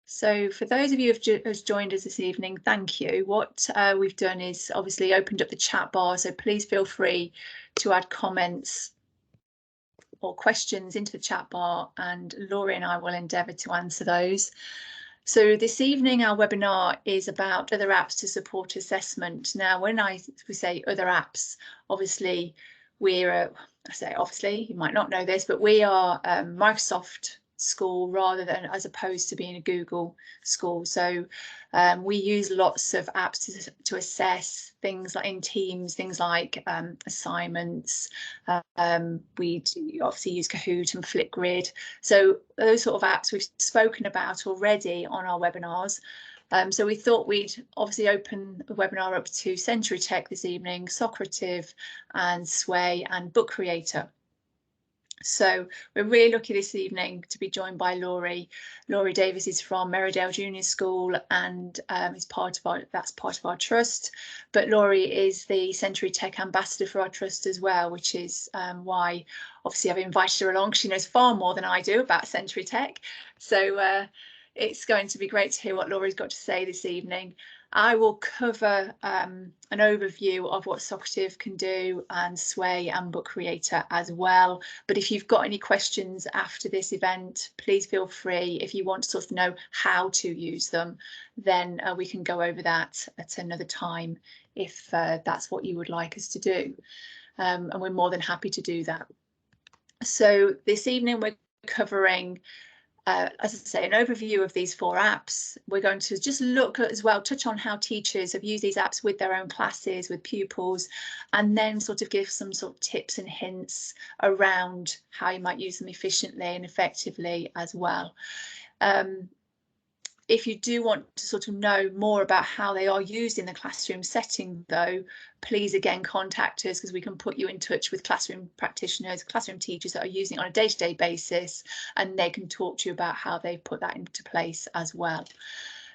So for those of you who've joined us this evening, thank you. What we've done is obviously opened up the chat bar, so please feel free to add comments or questions into the chat bar, and Laurie and I will endeavour to answer those. So this evening our webinar is about other apps to support assessment. Now when we say other apps, obviously we're, I say obviously, you might not know this, but we are Microsoft school rather than as opposed to being a Google school. So we use lots of apps to assess things like in Teams, things like assignments. We obviously use Kahoot and Flipgrid. So those sort of apps we've spoken about already on our webinars. So we thought we'd obviously open the webinar up to Century Tech this evening, Socrative and Sway and Book Creator. So we're really lucky this evening to be joined by Laurie. Laurie Davies is from Merrydale Junior School and is part of our trust. But Laurie is the Century Tech ambassador for our trust as well, which is why obviously I've invited her along. She knows far more than I do about Century Tech. So it's going to be great to hear what Laurie's got to say this evening. I will cover an overview of what Socrative can do and Sway and Book Creator as well. But if you've got any questions after this event, please feel free. If you want to sort of know how to use them, then we can go over that at another time if that's what you would like us to do. And we're more than happy to do that. So this evening we're covering as I say, an overview of these 4 apps. We're going to just look at as well, touch on how teachers have used these apps with their own classes, with pupils, and then sort of give some sort of tips and hints around how you might use them efficiently and effectively as well. If you do want to sort of know more about how they are used in the classroom setting, though, please again contact us because we can put you in touch with classroom practitioners, classroom teachers that are using it on a day-to-day basis, and they can talk to you about how they've put that into place as well.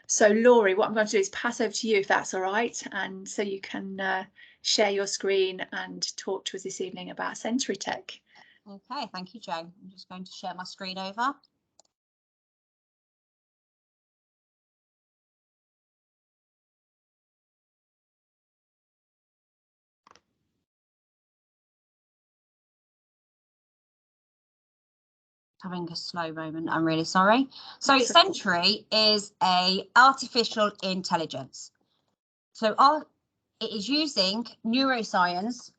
So Laurie, what I'm going to do is pass over to you if that's all right, and so you can share your screen and talk to us this evening about Century Tech. Okay, thank you, Jo. I'm just going to share my screen over. Having a slow moment, I'm really sorry. So Century is a artificial intelligence. So it is using neuroscience,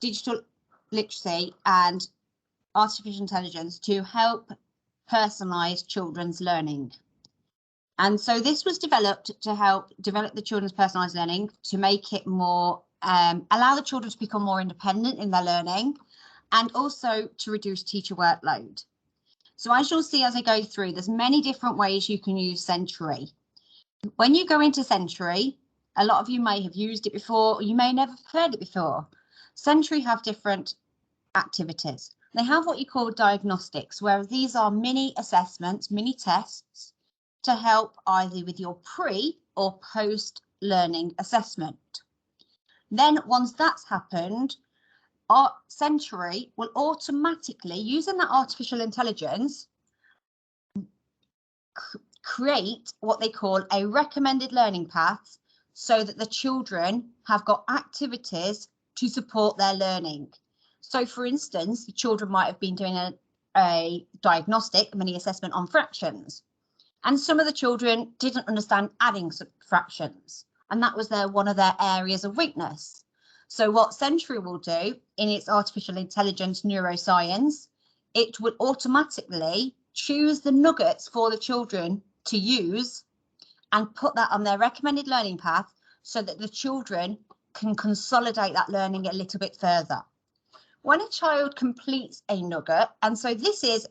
digital literacy and artificial intelligence to help personalize children's learning. And so this was developed to help develop the children's personalized learning, to make it more, allow the children to become more independent in their learning, and also to reduce teacher workload. So as you'll see as I go through, there's many different ways you can use Century. When you go into Century, a lot of you may have used it before, or you may never have heard it before. Century have different activities. They have what you call diagnostics, where these are mini assessments, mini tests to help either with your pre or post learning assessment. Then once that's happened, our Century will automatically, using that artificial intelligence, create what they call a recommended learning path so that the children have got activities to support their learning. So for instance, the children might have been doing a diagnostic mini assessment on fractions, and some of the children didn't understand adding fractions, and that was one of their areas of weakness. So what Century will do in its artificial intelligence neuroscience, it will automatically choose the nuggets for the children to use and put that on their recommended learning path so that the children can consolidate that learning a little bit further. When a child completes a nugget, and so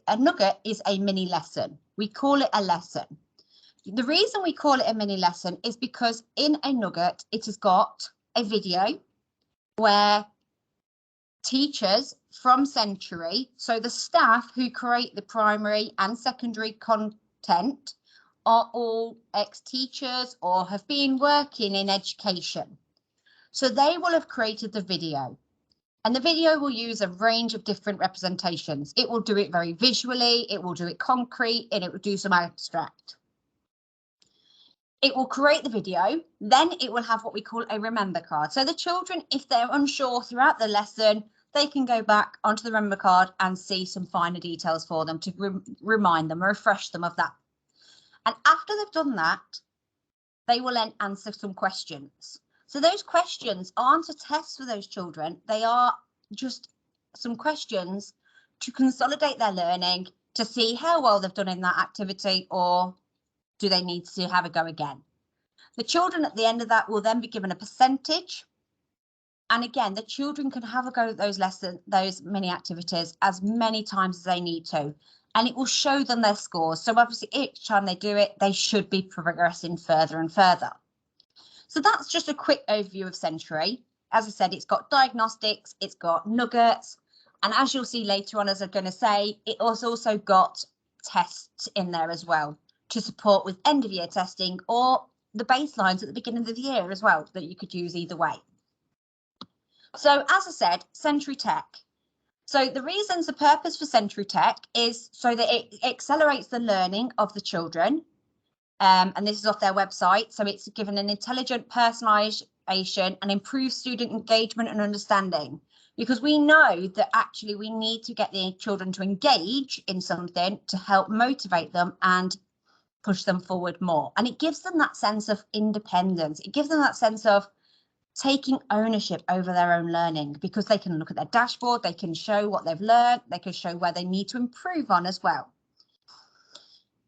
a nugget is a mini lesson. We call it a lesson. The reason we call it a mini lesson is because in a nugget, it has got a video where teachers from Century, so the staff who create the primary and secondary content, are all ex-teachers or have been working in education. So they will have created the video, and the video will use a range of different representations. It will do it very visually, it will do it concrete, and it will do some abstract. It will create the video, then it will have what we call a remember card. So the children, if they're unsure throughout the lesson, they can go back onto the remember card and see some finer details for them to remind them, refresh them of that. And after they've done that, they will then answer some questions. So those questions aren't a test for those children. They are just some questions to consolidate their learning, to see how well they've done in that activity, or do they need to have a go again? The children at the end of that will then be given a percentage. And again, the children can have a go at those mini activities as many times as they need to. And it will show them their scores. So obviously each time they do it, they should be progressing further and further. So that's just a quick overview of Century. As I said, it's got diagnostics, it's got nuggets. And as you'll see later on, as I'm going to say, it has also got tests in there as well to support with end of year testing or the baselines at the beginning of the year as well, that you could use either way. So as I said, Century Tech. So the purpose for Century Tech is so that it accelerates the learning of the children. And this is off their website. So it's given an intelligent personalisation and improved student engagement and understanding. Because we know that actually we need to get the children to engage in something to help motivate them and push them forward more. And it gives them that sense of independence. It gives them that sense of taking ownership over their own learning, because they can look at their dashboard, they can show what they've learned, they can show where they need to improve on as well.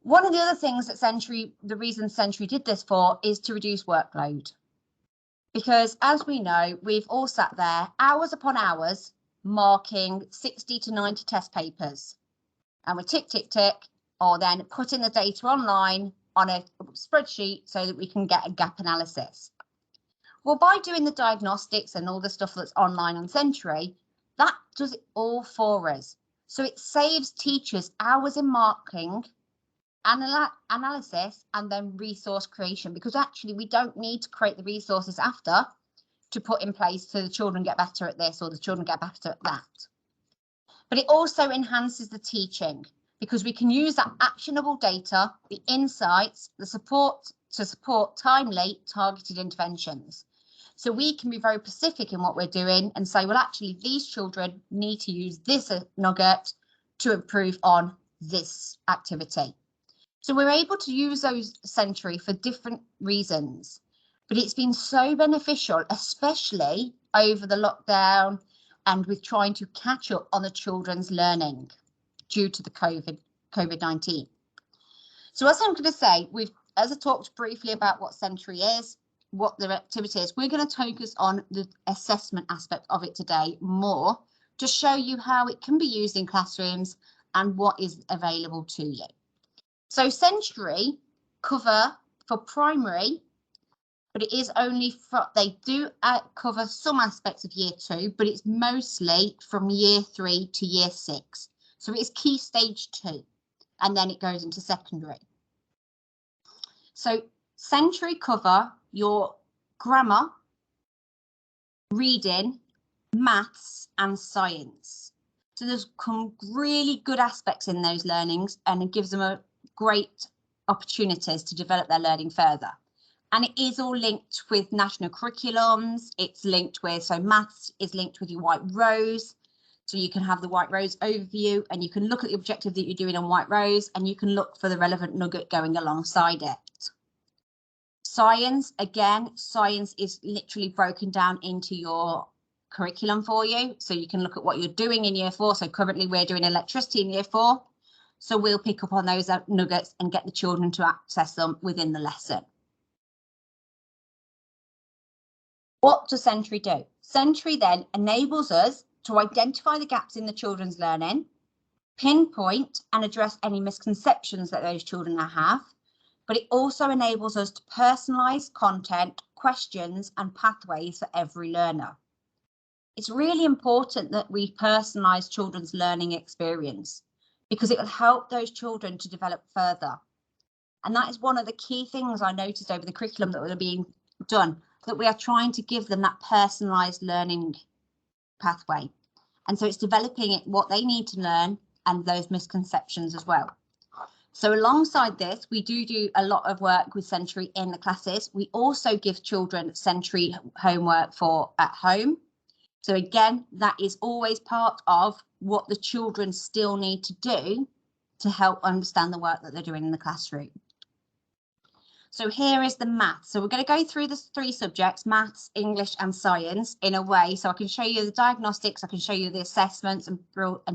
One of the other things that the reason Century did this for is to reduce workload. Because as we know, we've all sat there hours upon hours marking 60 to 90 test papers. And we're tick, tick, tick, or then putting the data online on a spreadsheet so that we can get a gap analysis. Well, by doing the diagnostics and all the stuff that's online on Century, that does it all for us. So it saves teachers hours in marking, analysis, and then resource creation, because actually we don't need to create the resources after to put in place so the children get better at this or the children get better at that. But it also enhances the teaching, because we can use that actionable data, the insights, the support to support timely targeted interventions. So we can be very specific in what we're doing and say, well, actually, these children need to use this nugget to improve on this activity. So we're able to use those Century for different reasons, but it's been so beneficial, especially over the lockdown and with trying to catch up on the children's learning due to the COVID-19. So as I'm going to say, as I talked briefly about what Century is, what the activity is, we're going to focus on the assessment aspect of it today more to show you how it can be used in classrooms and what is available to you. So Century cover for primary, but it is only for, they do cover some aspects of year 2, but it's mostly from year 3 to year 6. So it's key stage 2, and then it goes into secondary. So Century cover your grammar, reading, maths and science. So there's some really good aspects in those learnings, and it gives them a great opportunities to develop their learning further. And it is all linked with national curriculums. It's linked with, so maths is linked with your White Rose. So you can have the White Rose overview and you can look at the objective that you're doing on White Rose, and you can look for the relevant nugget going alongside it. Science, again, science is literally broken down into your curriculum for you. So you can look at what you're doing in year 4. So currently we're doing electricity in year 4. So we'll pick up on those nuggets and get the children to access them within the lesson. What does Century do? Century then enables us to identify the gaps in the children's learning, pinpoint and address any misconceptions that those children have, but it also enables us to personalise content, questions and pathways for every learner. It's really important that we personalise children's learning experience, because it will help those children to develop further. And that is one of the key things I noticed over the curriculum that were being done, that we are trying to give them that personalised learning pathway. And so it's developing it, what they need to learn and those misconceptions as well. So alongside this, we do a lot of work with sensory in the classes. We also give children sensory homework for at home. So again, that is always part of what the children still need to do to help understand the work that they're doing in the classroom. So here is the maths. So we're going to go through the 3 subjects, maths, English and science, in a way. So I can show you the diagnostics, I can show you the assessments and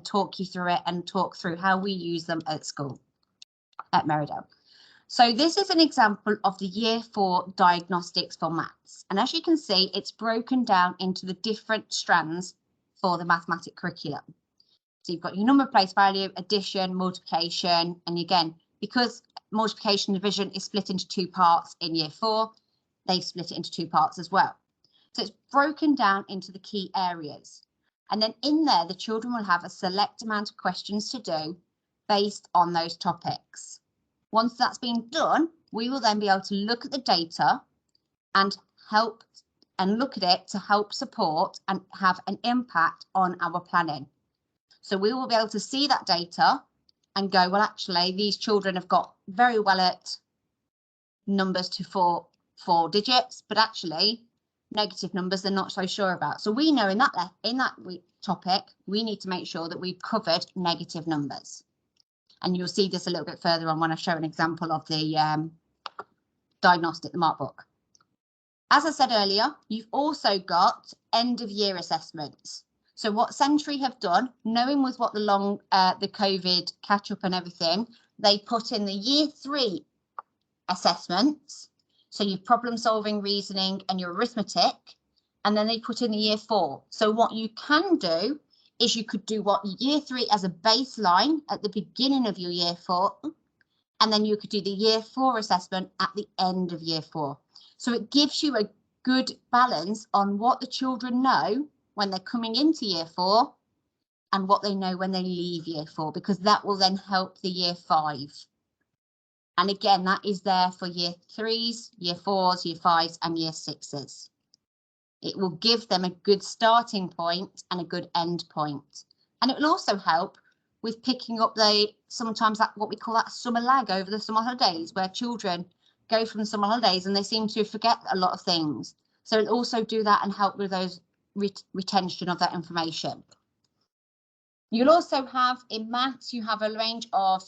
talk you through it and talk through how we use them at school at Merrydale. So this is an example of the year 4 diagnostics for maths. And as you can see, it's broken down into the different strands for the mathematic curriculum. So you've got your number, place, value, addition, multiplication, and again, because multiplication and division is split into 2 parts in year 4, they've split it into 2 parts as well. So it's broken down into the key areas. And then in there, the children will have a select amount of questions to do based on those topics. Once that's been done, we will then be able to look at the data and look at it to help support and have an impact on our planning. So we will be able to see that data and go, well, actually, these children have got very well at numbers to four digits, but actually negative numbers they're not so sure about. So we know in that topic, we need to make sure that we've covered negative numbers. And you'll see this a little bit further on when I show an example of the diagnostic, the mark book. As I said earlier, you've also got end of year assessments. So what Sentry have done, knowing with what the COVID catch up and everything, they put in the year 3 assessments. So your problem solving, reasoning and your arithmetic, and then they put in the year 4. So what you can do is you could do what year 3 as a baseline at the beginning of your year 4, and then you could do the year 4 assessment at the end of year 4. So it gives you a good balance on what the children know when they're coming into year 4 and what they know when they leave year 4, because that will then help the year 5. And again, that is there for year 3s, year 4s, year 5s and year 6s. It will give them a good starting point and a good end point. And it will also help with picking up sometimes what we call that summer lag over the summer holidays, where children go from summer holidays and they seem to forget a lot of things. So it'll also do that and help with those retention of that information. You'll also have in maths, you have a range of,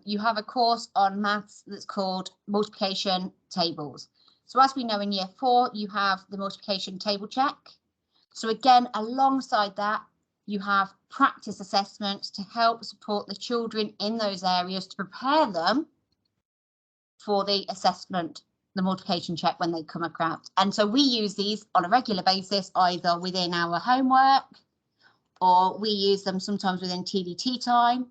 you have a course on maths that's called multiplication tables. So as we know in year 4, you have the multiplication table check. So again, alongside that, you have practice assessments to help support the children in those areas to prepare them for the assessment, the multiplication check when they come across. And so we use these on a regular basis, either within our homework or we use them sometimes within TDT time.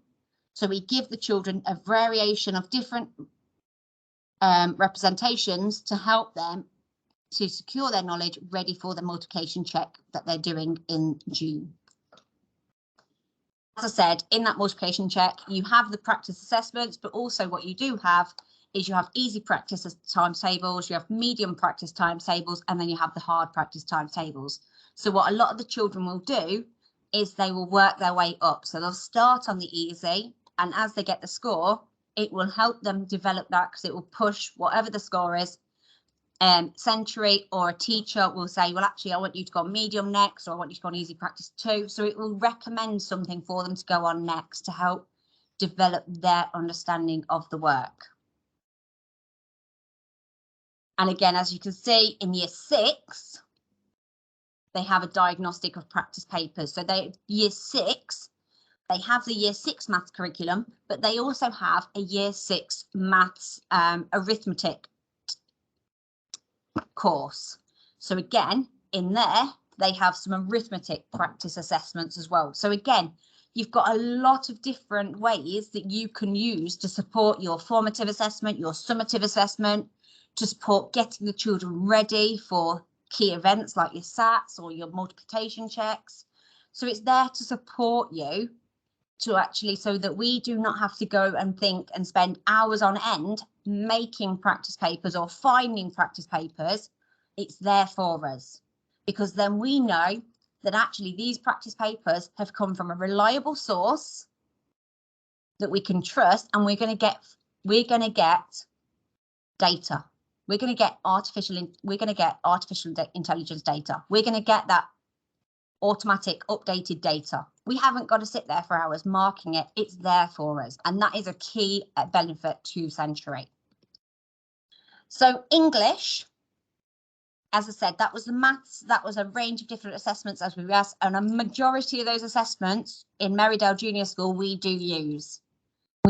So we give the children a variation of different representations to help them to secure their knowledge ready for the multiplication check that they're doing in June. As I said, in that multiplication check, you have the practice assessments, but also what you do have is you have easy practice timetables, you have medium practice timetables, and then you have the hard practice timetables. So what a lot of the children will do is they will work their way up. So they'll start on the easy, and as they get the score, it will help them develop that because it will push whatever the score is. Sentry or a teacher will say, well, actually, I want you to go on medium next, or I want you to go on easy practice 2. So it will recommend something for them to go on next to help develop their understanding of the work. And again, as you can see, in year 6, they have a diagnostic of practice papers. So year 6, they have the year 6 maths curriculum, but they also have a year 6 maths arithmetic course. So again, in there, they have some arithmetic practice assessments as well. So again, you've got a lot of different ways that you can use to support your formative assessment, your summative assessment, to support getting the children ready for key events like your SATs or your multiplication checks. So it's there to support you to actually, so that we do not have to go and think and spend hours on end making practice papers or finding practice papers. It's there for us, because then we know that actually these practice papers have come from a reliable source that we can trust, and we're going to get data. We're going to get artificial intelligence data. We're going to get that automatic updated data. We haven't got to sit there for hours marking it. It's there for us, and that is a key benefit to Century. So English, as I said, that was the maths, that was a range of different assessments as we asked, and a majority of those assessments in Merrydale Junior School we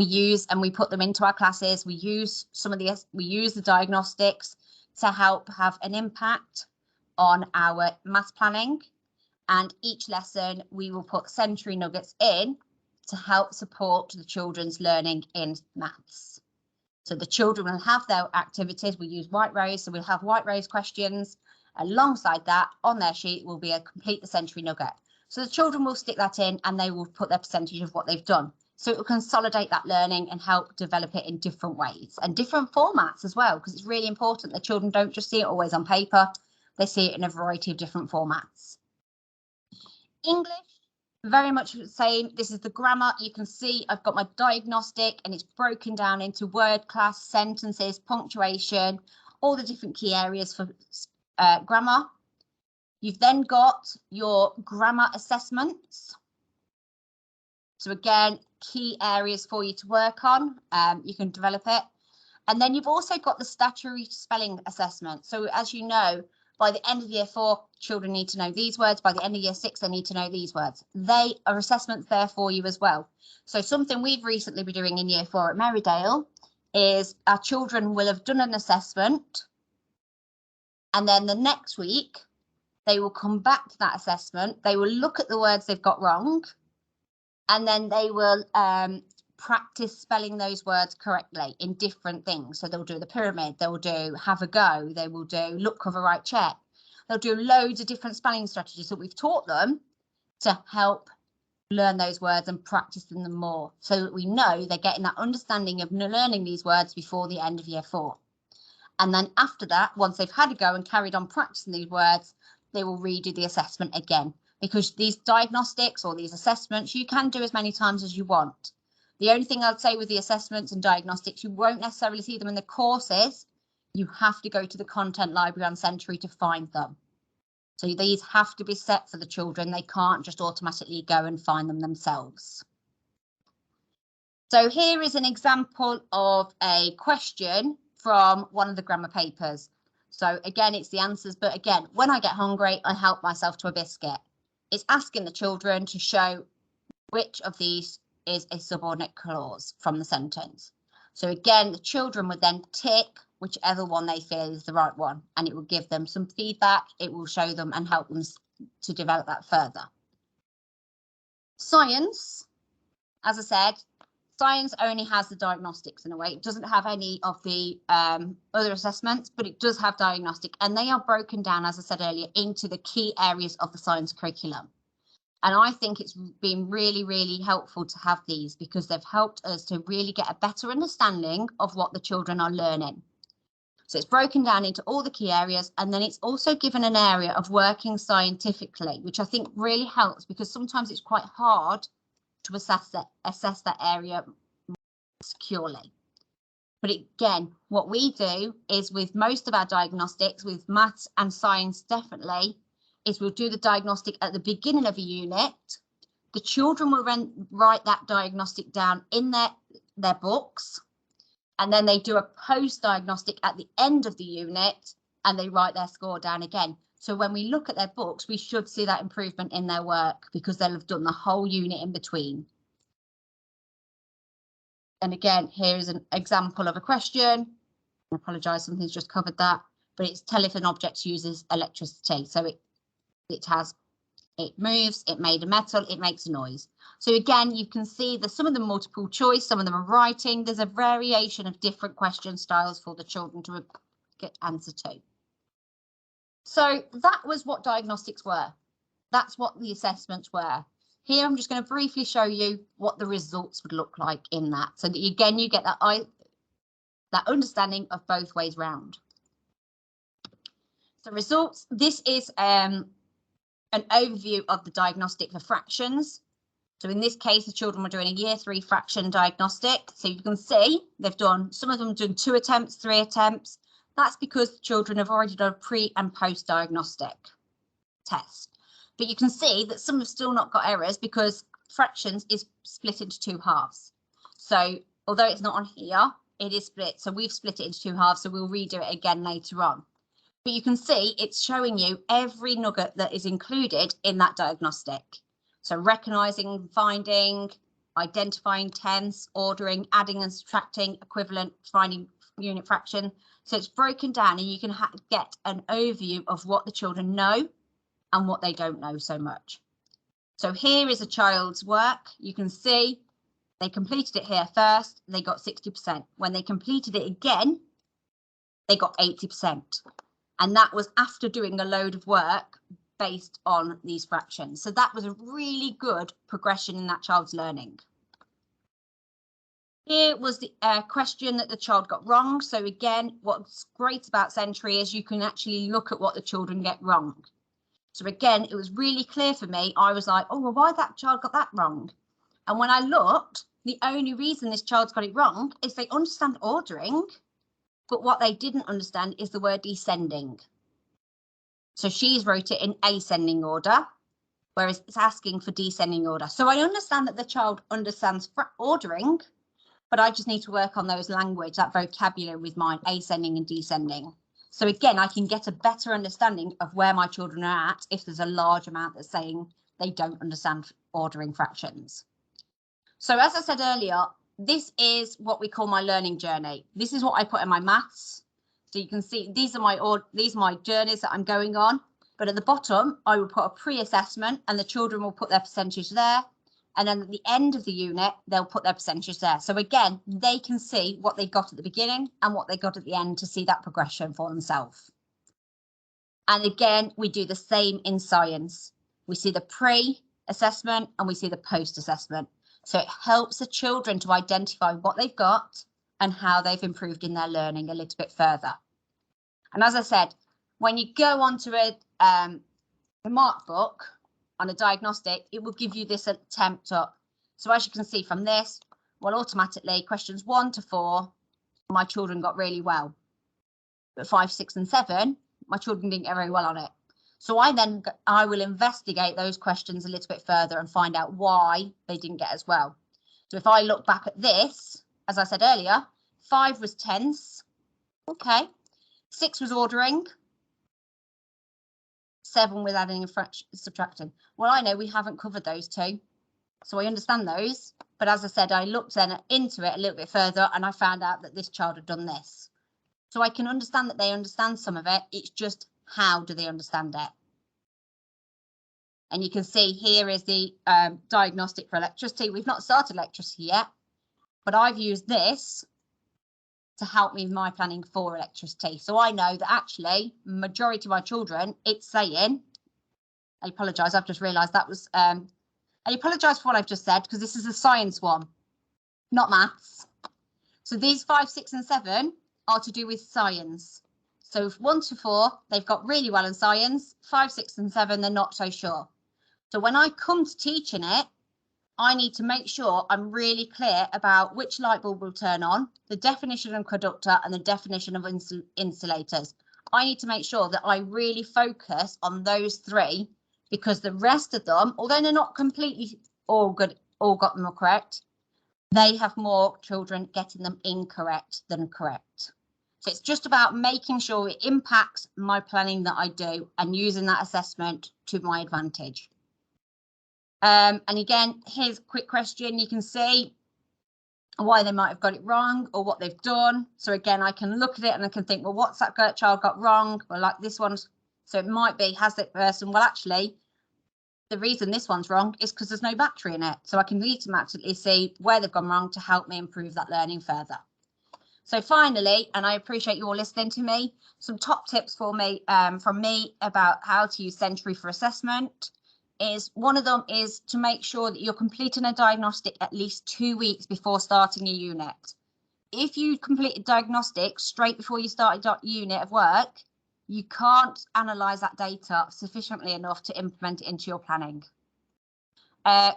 use and we put them into our classes. We use the diagnostics to help have an impact on our maths planning, and each lesson we will put Century nuggets in to help support the children's learning in maths. So the children will have their activities. We use white rows, so we'll have white rows questions. Alongside that, on their sheet will be a complete the Century nugget. So the children will stick that in and they will put their percentage of what they've done. So it will consolidate that learning and help develop it in different ways and different formats as well, because it's really important that children don't just see it always on paper. They see it in a variety of different formats. English, very much the same. This is the grammar. You can see I've got my diagnostic and it's broken down into word class, sentences, punctuation, all the different key areas for grammar. You've then got your grammar assessments. So again, key areas for you to work on. You can develop it. And then you've also got the statutory spelling assessment. So as you know, by the end of year 4, children need to know these words. By the end of year 6, they need to know these words. They are assessments there for you as well. So something we've recently been doing in year 4 at Merrydale is our children will have done an assessment. And then the next week, they will come back to that assessment. They will look at the words they've got wrong. And then they will practice spelling those words correctly in different things. So they'll do the pyramid, they'll do have a go, they will do look, cover, write, check. They'll do loads of different spelling strategies that we've taught them to help learn those words and practice them more, so that we know they're getting that understanding of learning these words before the end of year 4. And then after that, once they've had a go and carried on practicing these words, they will redo the assessment again, because these diagnostics or these assessments, you can do as many times as you want. The only thing I'd say with the assessments and diagnostics, you won't necessarily see them in the courses. You have to go to the content library on Century to find them. So these have to be set for the children. They can't just automatically go and find them themselves. So here is an example of a question from one of the grammar papers. So again, it's the answers, but again, when I get hungry, I help myself to a biscuit. It's asking the children to show which of these is a subordinate clause from the sentence. So again, the children would then tick whichever one they feel is the right one, and it will give them some feedback. It will show them and help them to develop that further. Science, as I said, science only has the diagnostics in a way. It doesn't have any of the other assessments, but it does have diagnostic, and they are broken down, as I said earlier, into the key areas of the science curriculum. And I think it's been really, really helpful to have these, because they've helped us to really get a better understanding of what the children are learning. So it's broken down into all the key areas, and then it's also given an area of working scientifically, which I think really helps, because sometimes it's quite hard to assess that area securely. But again, what we do is with most of our diagnostics, with maths and science definitely, is we'll do the diagnostic at the beginning of a unit. The children will then write that diagnostic down in their books, and then they do a post-diagnostic at the end of the unit, and they write their score down again. So when we look at their books, we should see that improvement in their work, because they'll have done the whole unit in between. And again, here's an example of a question. I apologise, something's just covered that, but it's tell if an object uses electricity. So it moves, it made a metal, it makes a noise. So again, you can see that some of them are multiple choice, some of them are writing. There's a variation of different question styles for the children to get answer to. So that was what diagnostics were. That's what the assessments were. Here, I'm just going to briefly show you what the results would look like in that. So that again, you get that understanding of both ways round. So results, this is an overview of the diagnostic for fractions. So in this case, the children were doing a year 3 fraction diagnostic. So you can see they've done, some of them have done 2 attempts, 3 attempts. That's because the children have already done a pre and post diagnostic test. But you can see that some have still not got errors because fractions is split into 2 halves. So although it's not on here, it is split. So we've split it into 2 halves. So we'll redo it again later on. But you can see it's showing you every nugget that is included in that diagnostic. So recognising, finding, identifying tense, ordering, adding and subtracting, equivalent, finding unit fraction. So it's broken down and you can get an overview of what the children know and what they don't know so much. So here is a child's work. You can see they completed it here first, they got 60%. When they completed it again, they got 80%. And that was after doing a load of work based on these fractions. So that was a really good progression in that child's learning. Here was the question that the child got wrong. So again, what's great about Sentry is you can actually look at what the children get wrong. So again, it was really clear for me. I was like, oh, well, why that child got that wrong? And when I looked, the only reason this child's got it wrong is they understand ordering, but what they didn't understand is the word descending. So she's wrote it in ascending order, whereas it's asking for descending order. So I understand that the child understands ordering, but I just need to work on those language, that vocabulary with mine, ascending and descending. So again, I can get a better understanding of where my children are at if there's a large amount that's saying they don't understand ordering fractions. So as I said earlier, this is what we call my learning journey. This is what I put in my maths. So you can see these are my journeys that I'm going on. But at the bottom, I will put a pre-assessment and the children will put their percentage there. And then at the end of the unit, they'll put their percentage there. So again, they can see what they got at the beginning and what they got at the end to see that progression for themselves. And again, we do the same in science. We see the pre-assessment and we see the post-assessment. So it helps the children to identify what they've got and how they've improved in their learning a little bit further. And as I said, when you go onto the mark book on a diagnostic, it will give you this attempt up. So as you can see from this, well, automatically questions 1 to 4, my children got really well. But 5, 6 and 7, my children didn't get very well on it. So I will investigate those questions a little bit further and find out why they didn't get as well. So if I look back at this, as I said earlier, 5 was tense. Okay. 6 was ordering. 7 with adding and subtracting. Well, I know we haven't covered those 2, so I understand those. But as I said, I looked then into it a little bit further and I found out that this child had done this. So I can understand that they understand some of it. It's just how do they understand it? And you can see here is the diagnostic for electricity. We've not started electricity yet, but I've used this to help me with my planning for electricity. So I know that actually majority of my children, it's saying, I apologise, I've just realised that was, I apologise for what I've just said because this is a science one, not maths. So these 5, 6 and 7 are to do with science. So 1 to 4, they've got really well in science. 5, 6 and 7, they're not so sure. So when I come to teaching it, I need to make sure I'm really clear about which light bulb will turn on, the definition of conductor and the definition of insulators. I need to make sure that I really focus on those 3 because the rest of them, although they're not completely all good, all got them correct, they have more children getting them incorrect than correct. So it's just about making sure it impacts my planning that I do and using that assessment to my advantage. And again, here's a quick question. You can see why they might have got it wrong or what they've done. So again, I can look at it and I can think, well, what's that child got wrong? Well, like this one. So it might be, has that person, well, actually, the reason this one's wrong is because there's no battery in it. So I can automatically see where they've gone wrong to help me improve that learning further. So finally, and I appreciate you all listening to me, some top tips for me from me about how to use Sentry for assessment. Is one of them is to make sure that you're completing a diagnostic at least 2 weeks before starting a unit. If you complete a diagnostic straight before you start a unit of work, you can't analyse that data sufficiently enough to implement it into your planning.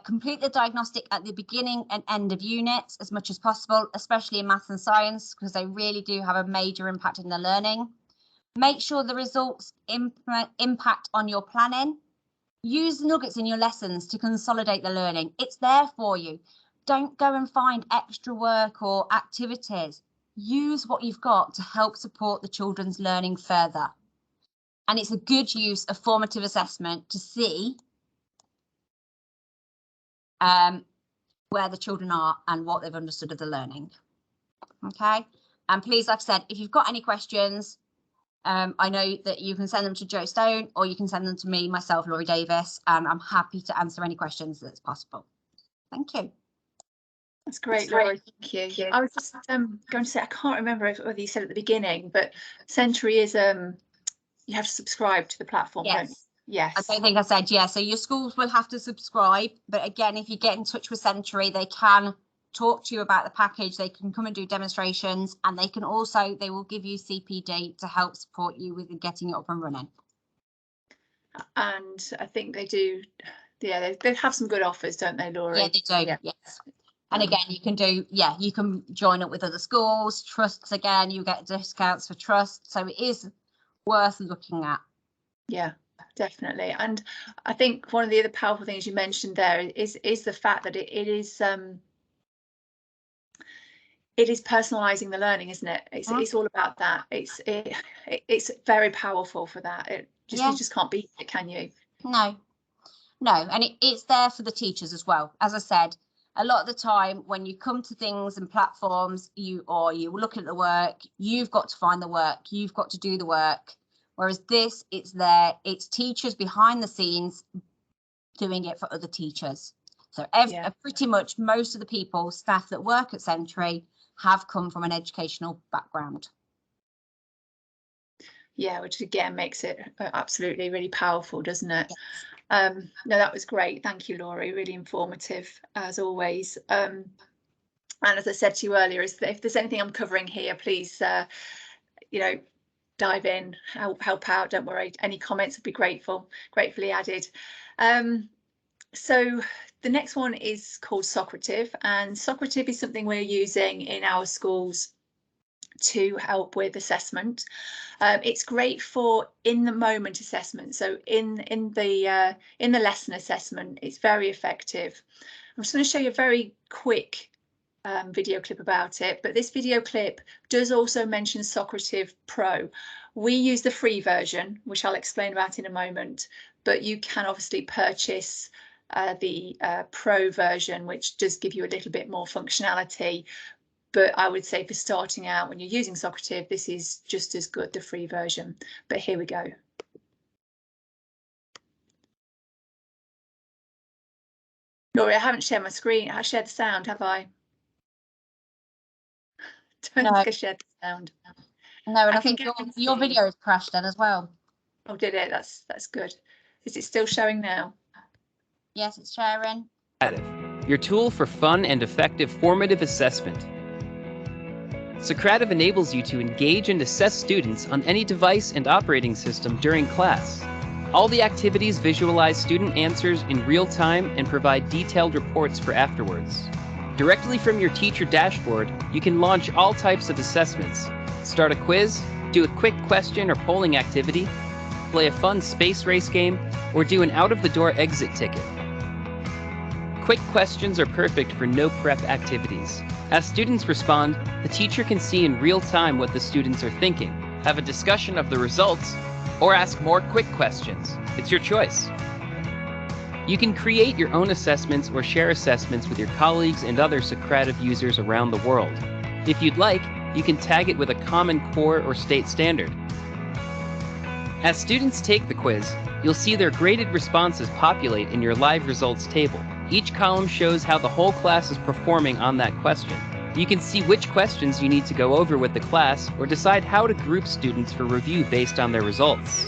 Complete the diagnostic at the beginning and end of units as much as possible, especially in maths and science, because they really do have a major impact in the learning. Make sure the results impact on your planning. Use nuggets in your lessons to consolidate the learning. It's there for you. Don't go and find extra work or activities. Use what you've got to help support the children's learning further. And it's a good use of formative assessment to see where the children are and what they've understood of the learning. Okay, and please, like I said, if you've got any questions, I know that you can send them to Jo Stone or you can send them to me, myself, Laurie Davies, and I'm happy to answer any questions that's possible. Thank you. That's great, Laurie. Thank you. I was just going to say, I can't remember whether you said at the beginning, but Century is you have to subscribe to the platform. Yes. Don't you? Yes. I don't think I said, yeah. So your schools will have to subscribe. But again, if you get in touch with Century, they can talk to you about the package. They can come and do demonstrations, and they will give you CPD to help support you with getting it up and running. And I think they do. Yeah, they have some good offers, don't they, Laurie? Yeah, they do. Yeah. Yes. And again, you can join up with other schools, trusts. Again, you get discounts for trusts. So it is worth looking at. Yeah. Definitely. And I think one of the other powerful things you mentioned there is the fact that it is personalizing the learning, isn't it? It's all about that. It's very powerful for that. You just can't beat it, can you? No, and it's there for the teachers as well. As I said, a lot of the time when you come to things and platforms, you look at the work, you've got to find the work, you've got to do the work. Whereas this, it's teachers behind the scenes doing it for other teachers. So pretty much most of the staff that work at Century have come from an educational background. Yeah, which again makes it absolutely really powerful, doesn't it? Yes. No, that was great. Thank you, Laurie. Really informative as always. And as I said to you earlier, if there's anything I'm covering here, please, dive in, help out. Don't worry. Any comments would be gratefully added. So the next one is called Socrative, and Socrative is something we're using in our schools to help with assessment. It's great for in the moment assessment. So in the lesson assessment, it's very effective. I'm just going to show you a very quick video clip about it, but this video clip does also mention Socrative Pro. We use the free version, which I'll explain about in a moment, but you can obviously purchase the Pro version, which does give you a little bit more functionality. But I would say for starting out, when you're using Socrative, this is just as good, the free version. But here we go. Laurie, I haven't shared my screen. I shared the sound, have I? Don't think I shared the sound. No, and I think your video has crashed then as well. Oh, did it? That's good. Is it still showing now? Yes, it's sharing. Your tool for fun and effective formative assessment. Socrative enables you to engage and assess students on any device and operating system during class. All the activities visualize student answers in real time and provide detailed reports for afterwards. Directly from your teacher dashboard, you can launch all types of assessments, start a quiz, do a quick question or polling activity, play a fun space race game, or do an out-of-the-door exit ticket. Quick questions are perfect for no-prep activities. As students respond, the teacher can see in real time what the students are thinking, have a discussion of the results, or ask more quick questions. It's your choice. You can create your own assessments or share assessments with your colleagues and other Socrative users around the world. If you'd like, you can tag it with a common core or state standard. As students take the quiz, you'll see their graded responses populate in your live results table. Each column shows how the whole class is performing on that question. You can see which questions you need to go over with the class or decide how to group students for review based on their results.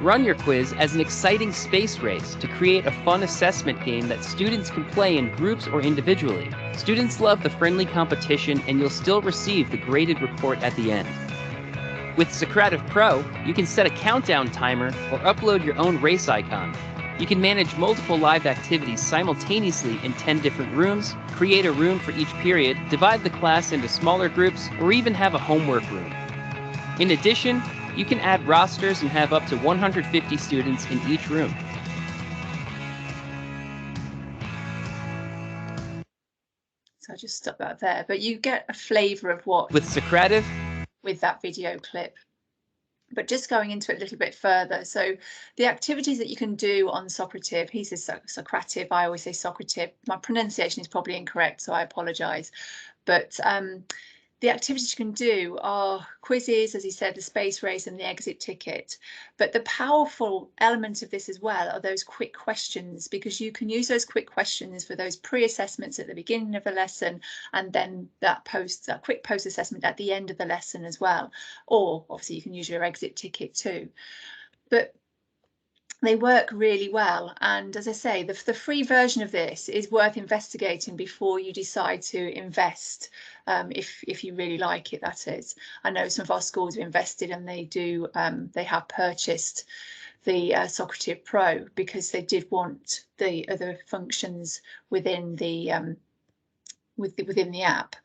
Run your quiz as an exciting space race to create a fun assessment game that students can play in groups or individually. Students love the friendly competition, and you'll still receive the graded report at the end. With Socrative Pro, you can set a countdown timer or upload your own race icon. You can manage multiple live activities simultaneously in 10 different rooms, create a room for each period, divide the class into smaller groups, or even have a homework room. In addition, you can add rosters and have up to 150 students in each room. So I just stop that there, but you get a flavour of what With Socrative, with that video clip. But just going into it a little bit further, so the activities that you can do on Socrative, he says Socrative, I always say Socrative. My pronunciation is probably incorrect, so I apologise. But the activities you can do are quizzes, as he said, the space race and the exit ticket. But the powerful element of this as well are those quick questions, because you can use those quick questions for those pre-assessments at the beginning of the lesson, and then that quick post-assessment at the end of the lesson as well. Or obviously you can use your exit ticket too. But they work really well, and as I say, the free version of this is worth investigating before you decide to invest, if you really like it, that is. I know some of our schools have invested, and they have purchased the Socrative Pro because they did want the other functions within the within the app.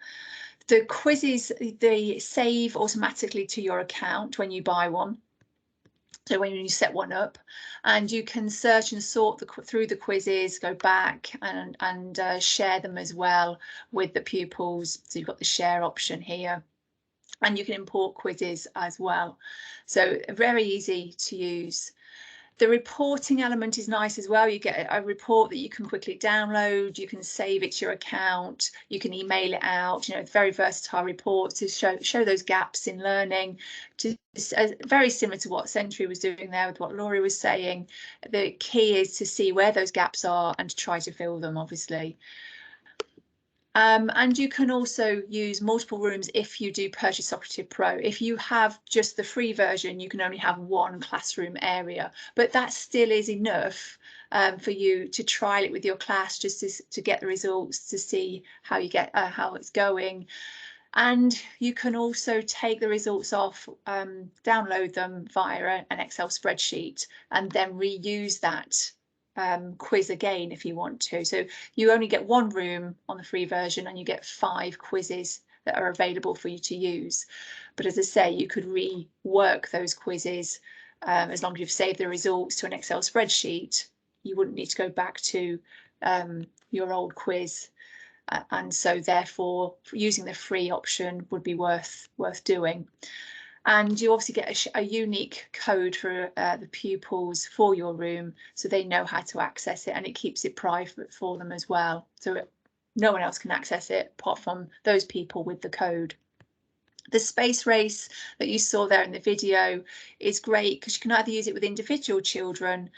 The quizzes, they save automatically to your account when you buy one. So when you set one up, and you can search and sort through the quizzes, go back and share them as well with the pupils. So you've got the share option here, and you can import quizzes as well. So very easy to use. The reporting element is nice as well. You get a report that you can quickly download, you can save it to your account, you can email it out, you know, very versatile reports to show those gaps in learning. Very similar to what Century was doing there with what Laurie was saying. The key is to see where those gaps are and to try to fill them, obviously. And you can also use multiple rooms if you do purchase Socrative Pro. If you have just the free version, you can only have one classroom area, but that still is enough for you to trial it with your class, just to get the results, to see how you get how it's going. And you can also take the results off, download them via an Excel spreadsheet, and then reuse that quiz again if you want to. So you only get one room on the free version, and you get 5 quizzes that are available for you to use. But as I say, you could rework those quizzes as long as you've saved the results to an Excel spreadsheet. You wouldn't need to go back to your old quiz, and so therefore using the free option would be worth doing. And you obviously get a unique code for the pupils for your room, so they know how to access it, and it keeps it private for them as well. So no one else can access it apart from those people with the code. The space race that you saw there in the video is great because you can either use it with individual children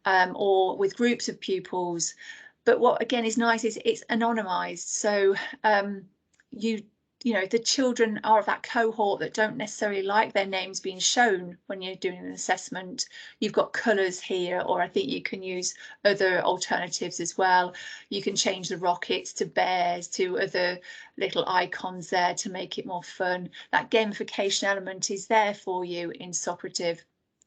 or with groups of pupils. But what again is nice is it's anonymized. So you know, the children are of that cohort that don't necessarily like their names being shown when you're doing an assessment. You've got colours here, or I think you can use other alternatives as well. You can change the rockets to bears, to other little icons there to make it more fun. That gamification element is there for you in Socrative.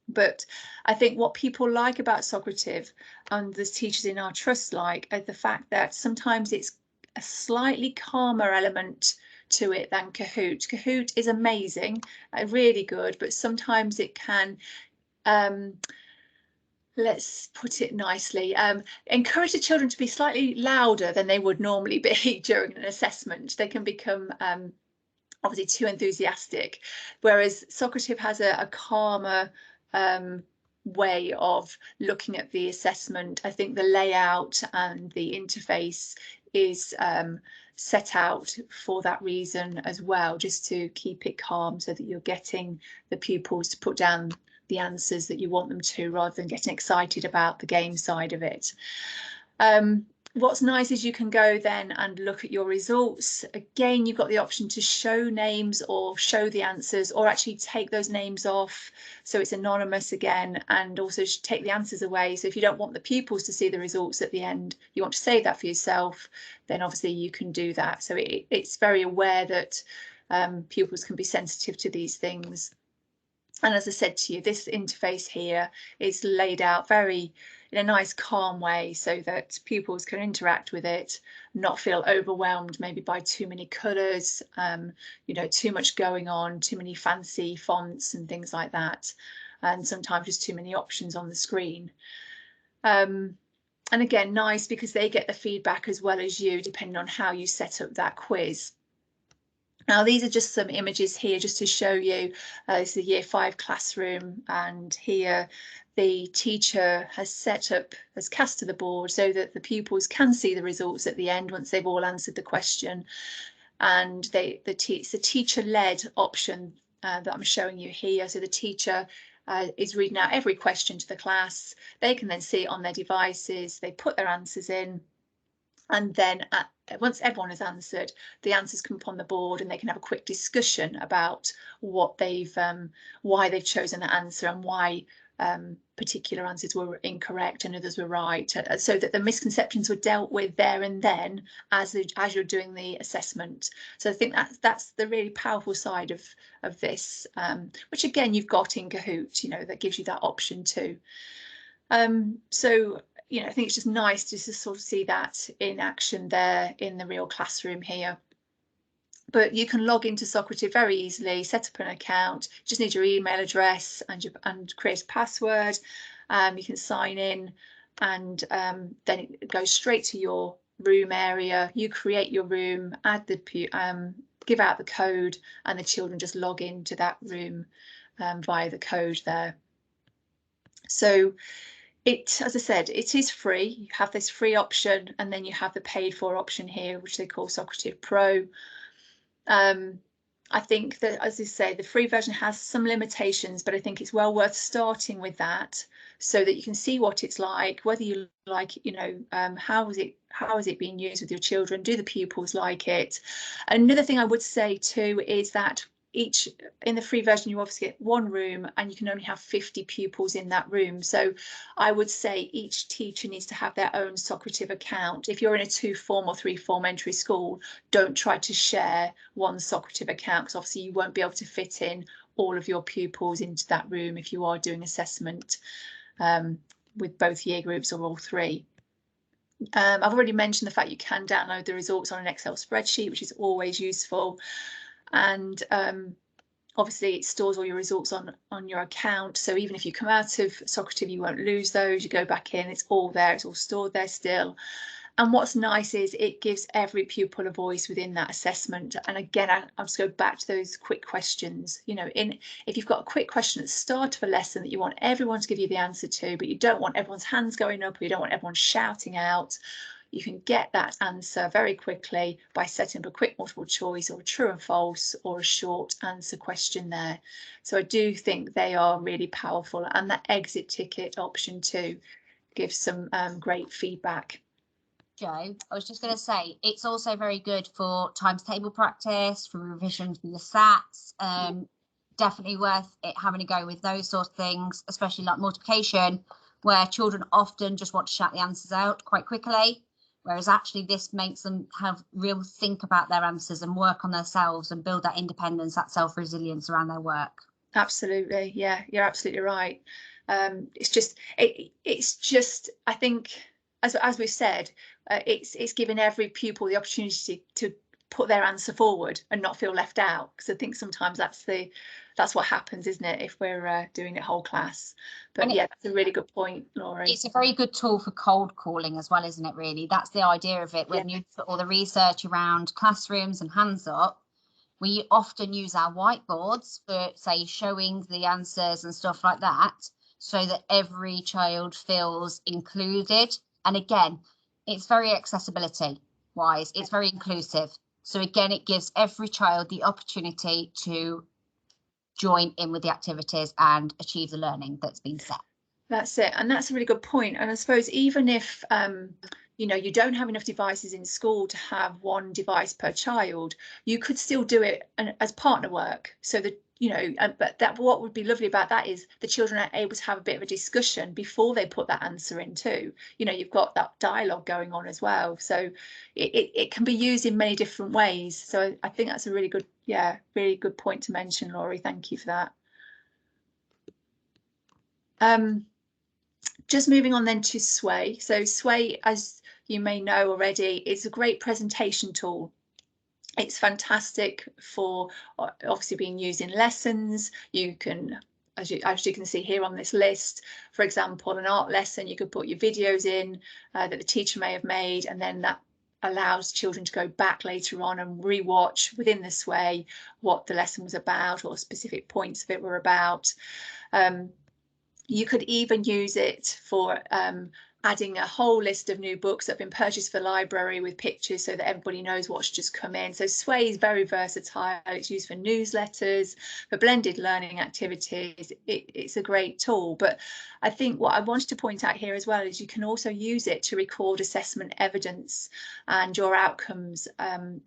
But I think what people like about Socrative, and the teachers in our trust like, are the fact that sometimes it's a slightly calmer element to it than Kahoot. Kahoot is amazing, really good, but sometimes it can, let's put it nicely, encourage the children to be slightly louder than they would normally be during an assessment. They can become obviously too enthusiastic, whereas Socrative has a calmer way of looking at the assessment. I think the layout and the interface is set out for that reason as well, just to keep it calm so that you're getting the pupils to put down the answers that you want them to, rather than getting excited about the game side of it. What's nice is you can go then and look at your results. Again, you've got the option to show names or show the answers, or actually take those names off so it's anonymous again, and also take the answers away. So if you don't want the pupils to see the results at the end, you want to save that for yourself, then obviously you can do that. So it's very aware that pupils can be sensitive to these things. And as I said to you, this interface here is laid out very in a nice calm way so that pupils can interact with it, not feel overwhelmed maybe by too many colours, you know, too much going on, too many fancy fonts and things like that, and sometimes just too many options on the screen. And again, nice because they get the feedback as well as you, depending on how you set up that quiz. Now, these are just some images here just to show you. It's a Year 5 classroom, and here the teacher has cast to the board so that the pupils can see the results at the end once they've all answered the question. And it's a teacher-led option that I'm showing you here. So the teacher is reading out every question to the class. They can then see it on their devices. They put their answers in. And then once everyone has answered, the answers come up on the board and they can have a quick discussion about what why they've chosen that answer and why particular answers were incorrect and others were right, so that the misconceptions were dealt with there and then as you're doing the assessment. So I think that's the really powerful side of this, which again you've got in Kahoot, you know, that gives you that option too. So, you know, I think it's just nice just to sort of see that in action there in the real classroom here. But you can log into Socrative very easily, set up an account, just need your email address and create a password. You can sign in, and then it goes straight to your room area. You create your room, add give out the code, and the children just log into that room via the code there. So as I said, it is free. You have this free option, and then you have the paid for option here, which they call Socrative Pro. I think that, as I say, the free version has some limitations, but I think it's well worth starting with that so that you can see what it's like, whether you like, you know, how is it being used with your children? Do the pupils like it? Another thing I would say too is that in the free version you obviously get one room and you can only have 50 pupils in that room. So I would say each teacher needs to have their own Socrative account. If you're in a 2-form or 3-form entry school, don't try to share one Socrative account, because obviously you won't be able to fit in all of your pupils into that room if you are doing assessment with both year groups or all three. I've already mentioned the fact you can download the results on an Excel spreadsheet, which is always useful. And obviously it stores all your results on your account, so even if you come out of Socrative you won't lose those. You go back in, it's all there, it's all stored there still. And what's nice is it gives every pupil a voice within that assessment. And again, I'll just go back to those quick questions. You know, if you've got a quick question at the start of a lesson that you want everyone to give you the answer to, but you don't want everyone's hands going up, or you don't want everyone shouting out, you can get that answer very quickly by setting up a quick multiple choice or a true and false or a short answer question there. So I do think they are really powerful, and that exit ticket option too gives some great feedback. Jo, I was just going to say, it's also very good for times table practice, for revision for the SATs. Definitely worth it having a go with those sort of things, especially like multiplication, where children often just want to shout the answers out quite quickly. Whereas actually this makes them have real think about their answers and work on themselves and build that independence, that self-resilience around their work. Absolutely, yeah, you're absolutely right. It's just I think, as we've said, it's giving every pupil the opportunity to put their answer forward and not feel left out, because I think sometimes that's what happens, isn't it, if we're doing it whole class. But yeah, that's a really good point, Laurie. It's a very good tool for cold calling as well, isn't it, really? That's the idea of it. When you put all the research around classrooms and hands up, we often use our whiteboards for, say, showing the answers and stuff like that, so that every child feels included. And again, it's very accessibility wise, it's very inclusive. So again, it gives every child the opportunity to join in with the activities and achieve the learning that's been set. That's it, and that's a really good point. And I suppose even if you know, you don't have enough devices in school to have one device per child, you could still do it as partner work, so that, you know, but what would be lovely about that is the children are able to have a bit of a discussion before they put that answer in too. You know, you've got that dialogue going on as well, so it can be used in many different ways. So I think that's a really good, really good point to mention, Laurie. Thank you for that. Just moving on then to Sway. So Sway, as you may know already, is a great presentation tool. It's fantastic for obviously being used in lessons. You can, as you can see here on this list, for example, an art lesson, you could put your videos in that the teacher may have made, and then that allows children to go back later on and rewatch within the Sway what the lesson was about or specific points of it were about. You could even use it for adding a whole list of new books that have been purchased for the library with pictures so that everybody knows what's just come in. So Sway is very versatile. It's used for newsletters, for blended learning activities. It's a great tool. But I think what I wanted to point out here as well is you can also use it to record assessment evidence and your outcomes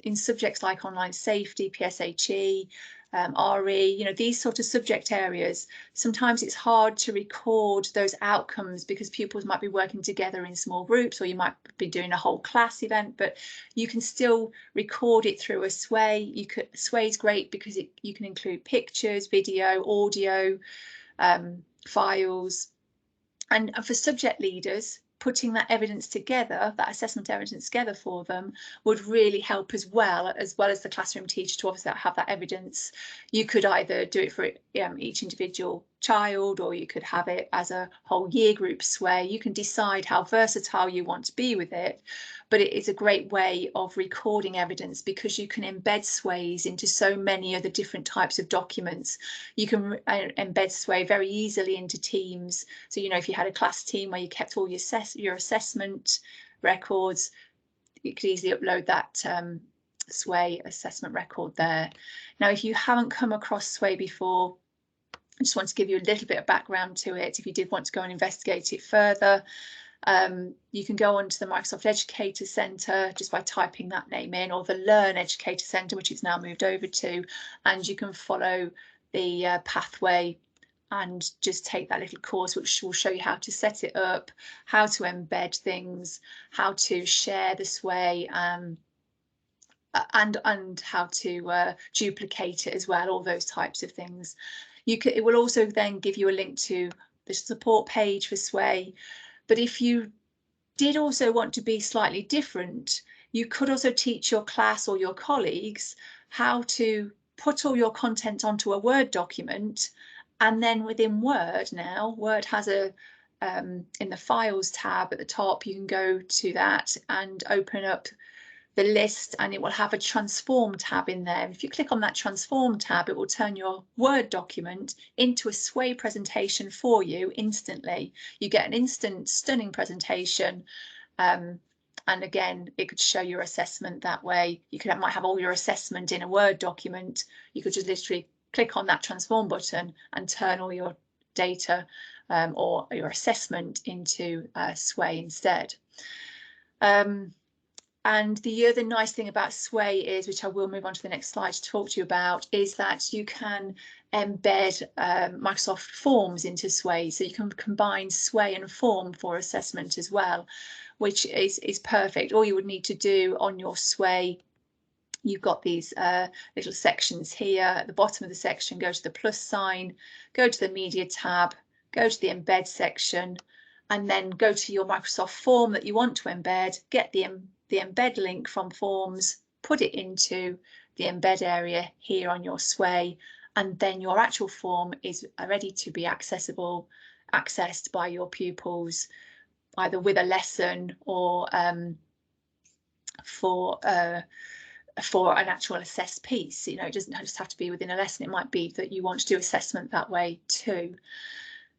in subjects like online safety, PSHE, RE, you know, these sort of subject areas. Sometimes it's hard to record those outcomes because pupils might be working together in small groups, or you might be doing a whole class event, but you can still record it through a Sway. Sway is great because you can include pictures, video, audio, files, and for subject leaders, putting that evidence together, that assessment evidence together for them, would really help as well as the classroom teacher to obviously have that evidence. You could either do it for each individual child, or you could have it as a whole year group Sway. You can decide how versatile you want to be with it, but it is a great way of recording evidence because you can embed Sways into so many other different types of documents. You can embed Sway very easily into teams. So, you know, if you had a class team where you kept all your assessment records, you could easily upload that Sway assessment record there. Now, if you haven't come across Sway before, I just want to give you a little bit of background to it. If you did want to go and investigate it further, you can go onto the Microsoft Educator Centre just by typing that name in, or the Learn Educator Centre, which it's now moved over to, and you can follow the pathway and just take that little course, which will show you how to set it up, how to embed things, how to share the Sway, and how to duplicate it as well, all those types of things. It will also then give you a link to the support page for Sway. But if you did also want to be slightly different, you could also teach your class or your colleagues how to put all your content onto a Word document. And then within Word now, Word has a, in the Files tab at the top, you can go to that and open up the list, and it will have a transform tab in there. If you click on that transform tab, it will turn your Word document into a Sway presentation for you instantly. You get an instant stunning presentation, and again, it could show your assessment that way. You might have all your assessment in a Word document. You could just literally click on that transform button and turn all your data or your assessment into Sway instead. And the other nice thing about Sway is, which I will move on to the next slide to talk to you about, is that you can embed Microsoft Forms into Sway. So you can combine Sway and Form for assessment as well, which is perfect. All you would need to do on your Sway, you've got these little sections here. At the bottom of the section, go to the plus sign, go to the media tab, go to the embed section, and then go to your Microsoft form that you want to embed, get the embed link from Forms, put it into the embed area here on your Sway, and then your actual form is ready to be accessed by your pupils, either with a lesson or for an actual assessed piece. You know, it doesn't just have to be within a lesson. It might be that you want to do assessment that way too.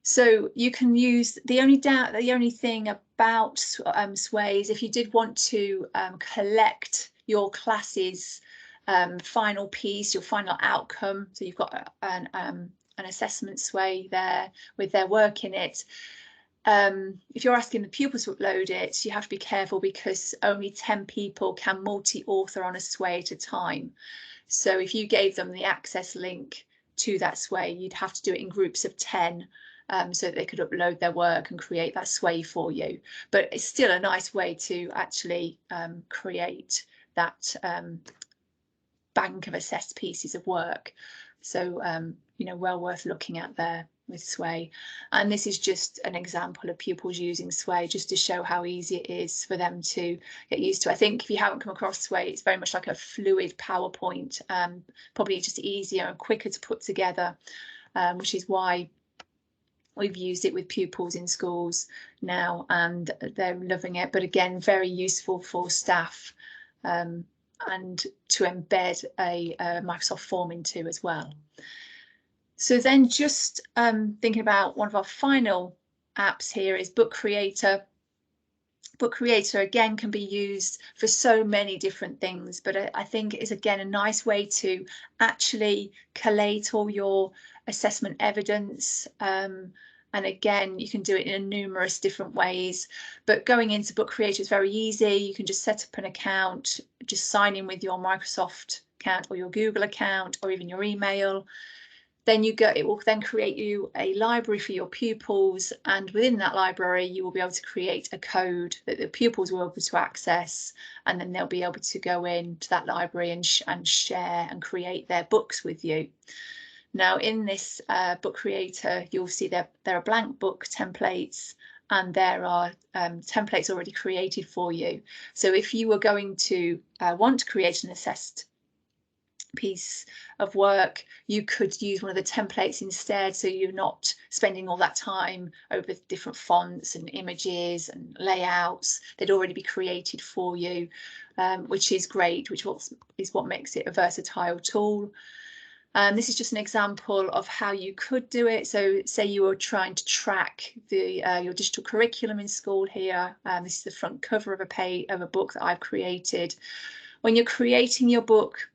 So you can use the only thing about Sway is if you did want to collect your class's final piece, your final outcome. So you've got an assessment Sway there with their work in it. If you're asking the pupils to upload it, you have to be careful because only 10 people can multi-author on a Sway at a time. So if you gave them the access link to that Sway, you'd have to do it in groups of 10. So that they could upload their work and create that Sway for you. But it's still a nice way to actually create that bank of assessed pieces of work. So, you know, well worth looking at there. Sway. And this is just an example of pupils using Sway, just to show how easy it is for them to get used to. I think if you haven't come across Sway, it's very much like a fluid PowerPoint, probably just easier and quicker to put together, which is why we've used it with pupils in schools now, and they're loving it. But again, very useful for staff, and to embed a Microsoft form into as well. So then just thinking about one of our final apps here is Book Creator. Book Creator again can be used for so many different things, but I think it's again a nice way to actually collate all your assessment evidence. And again, you can do it in numerous different ways, but going into Book Creator is very easy. You can just set up an account, just sign in with your Microsoft account or your Google account or even your email. Then it will then create you a library for your pupils, and within that library you will be able to create a code that the pupils will be able to access, and then they'll be able to go into that library and share and create their books with you. Now in this Book Creator, you'll see there are blank book templates, and there are templates already created for you. So if you were going to want to create an assessed piece of work, you could use one of the templates instead, so you're not spending all that time over different fonts and images and layouts. They'd already be created for you, which is great, which is what makes it a versatile tool. This is just an example of how you could do it. So say you were trying to track your digital curriculum in school here. This is the front cover of a book that I've created. When you're creating your book,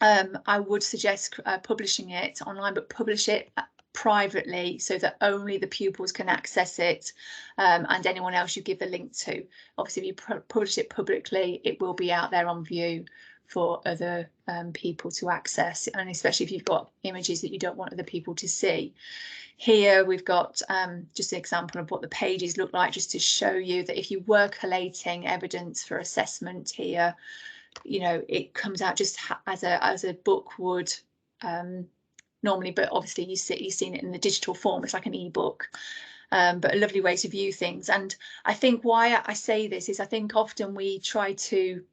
I would suggest publishing it online, but publish it privately so that only the pupils can access it, and anyone else you give the link to. Obviously, if you publish it publicly, it will be out there on view for other people to access, and especially if you've got images that you don't want other people to see. Here we've got just an example of what the pages look like, just to show you that if you were collating evidence for assessment here, you know, it comes out just as a book would normally, but obviously you've seen it in the digital form. It's like an ebook, but a lovely way to view things. And I think why I say this is I think often we try to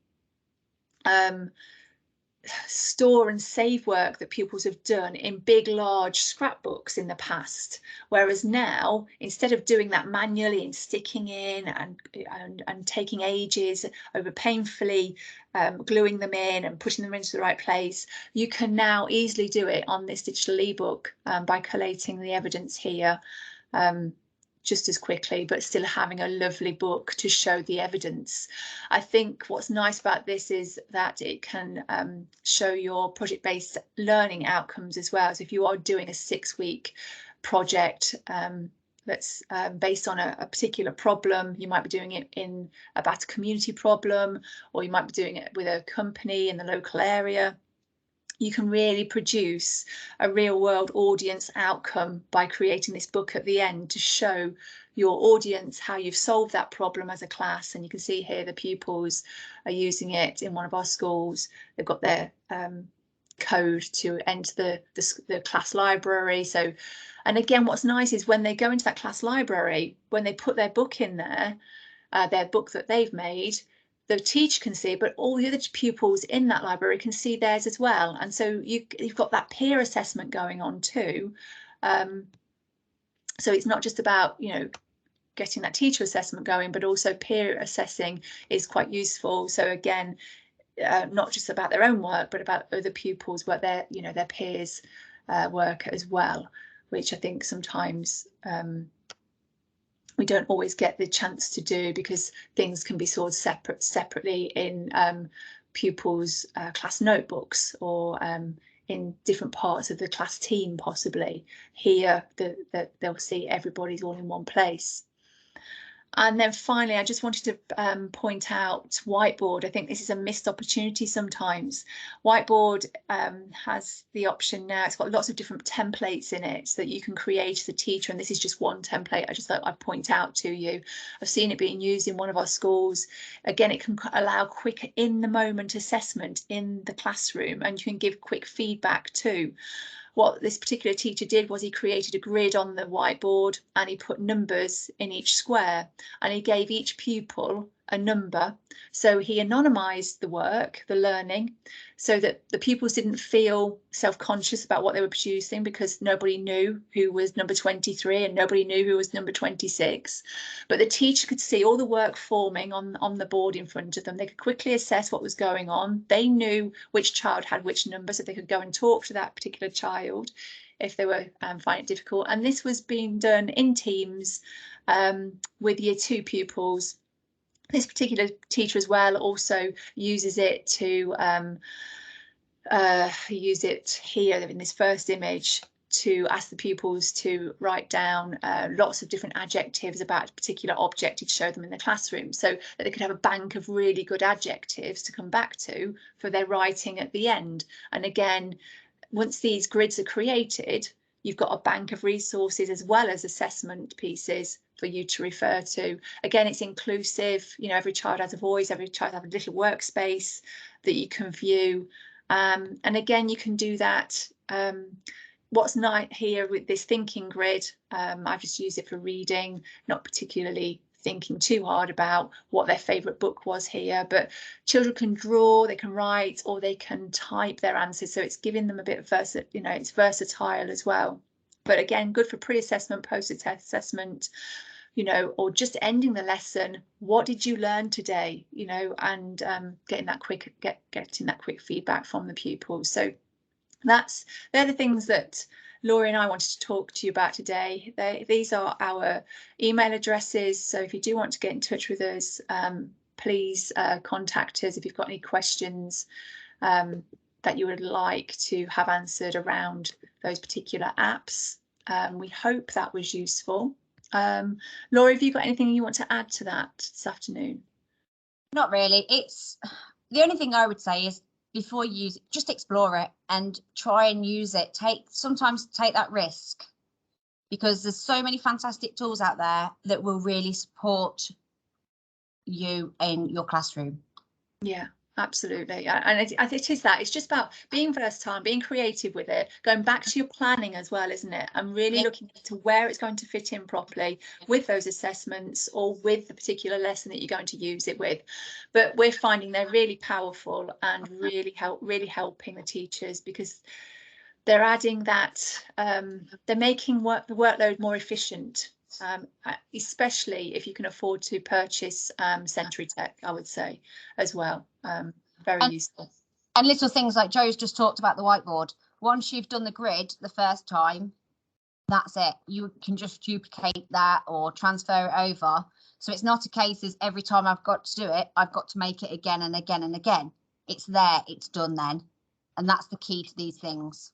store and save work that pupils have done in big, large scrapbooks in the past, whereas now, instead of doing that manually and sticking in and taking ages over painfully gluing them in and putting them into the right place, you can now easily do it on this digital ebook by collating the evidence here just as quickly, but still having a lovely book to show the evidence. I think what's nice about this is that it can show your project-based learning outcomes as well. So if you are doing a 6-week project that's based on a particular problem, you might be doing it about a community problem, or you might be doing it with a company in the local area. You can really produce a real world audience outcome by creating this book at the end to show your audience how you've solved that problem as a class. And you can see here the pupils are using it in one of our schools. They've got their code to enter the class library. So, and again, what's nice is when they go into that class library, when they put their book in there, their book that they've made, the teacher can see, but all the other pupils in that library can see theirs as well. And so you've got that peer assessment going on too. So it's not just about, you know, getting that teacher assessment going, but also peer assessing is quite useful. So again, not just about their own work, but about other pupils, what their peers' work as well, which I think sometimes we don't always get the chance to do because things can be stored separately in pupils' class notebooks or in different parts of the class team possibly. Here they'll see everybody's all in one place. And then finally, I just wanted to point out Whiteboard. I think this is a missed opportunity sometimes. Whiteboard has the option now. It's got lots of different templates in it that you can create as a teacher. And this is just one template I just thought I'd point out to you. I've seen it being used in one of our schools. Again, it can allow quick in the moment assessment in the classroom, and you can give quick feedback too. what this particular teacher did was he created a grid on the whiteboard and he put numbers in each square, and he gave each pupil a number. So he anonymised the work, the learning, so that the pupils didn't feel self-conscious about what they were producing, because nobody knew who was number 23 and nobody knew who was number 26. But the teacher could see all the work forming on the board in front of them. They could quickly assess what was going on. They knew which child had which number, so they could go and talk to that particular child if they were finding it difficult. And this was being done in teams with year 2 pupils. This particular teacher as well also uses it to use it here in this first image to ask the pupils to write down lots of different adjectives about a particular object he'd show them in the classroom, so that they could have a bank of really good adjectives to come back to for their writing at the end. And again, once these grids are created, you've got a bank of resources as well as assessment pieces for you to refer to. Again, it's inclusive. You know, every child has a voice, every child has a little workspace that you can view. And again, you can do that. What's nice here with this thinking grid, I've just used it for reading, not particularly thinking too hard about what their favourite book was here, but children can draw, they can write, or they can type their answers. So it's giving them a bit of it's versatile as well. But again, good for pre-assessment, post-assessment, you know, or just ending the lesson. What did you learn today? You know, and getting that quick feedback from the pupils. So they're the things that Laurie and I wanted to talk to you about today. These are our email addresses. So if you do want to get in touch with us, please contact us if you've got any questions that you would like to have answered around those particular apps. We hope that was useful. Laurie, have you got anything you want to add to that this afternoon? Not really. It's the only thing I would say is, before you use it, just explore it and try and use it. Sometimes take that risk, because there's so many fantastic tools out there that will really support you in your classroom. Yeah, absolutely. And it is that. It's just about being versatile, being creative with it, going back to your planning as well, isn't it? And really looking to where it's going to fit in properly with those assessments or with the particular lesson that you're going to use it with. But we're finding they're really powerful and really helping the teachers, because they're adding that, they're making the workload more efficient. Especially if you can afford to purchase Socrative, I would say, as well. Very useful. And little things like Joe's just talked about the whiteboard. Once you've done the grid the first time, that's it. You can just duplicate that or transfer it over. So it's not a case as every time I've got to do it, I've got to make it again and again and again. It's there, it's done then. And that's the key to these things.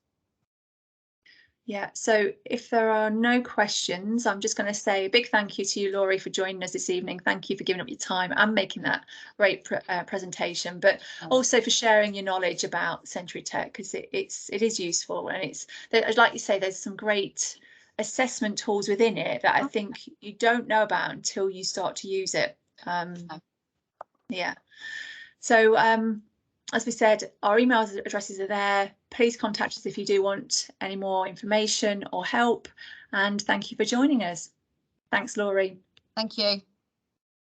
Yeah, so if there are no questions, I'm just going to say a big thank you to you, Laurie, for joining us this evening. Thank you for giving up your time and making that great presentation, but also for sharing your knowledge about Socrative, because it is useful. And it's, like you say, there's some great assessment tools within it that I think you don't know about until you start to use it. Yeah, so as we said, our email addresses are there. Please contact us if you do want any more information or help. And thank you for joining us. Thanks, Laurie. Thank you.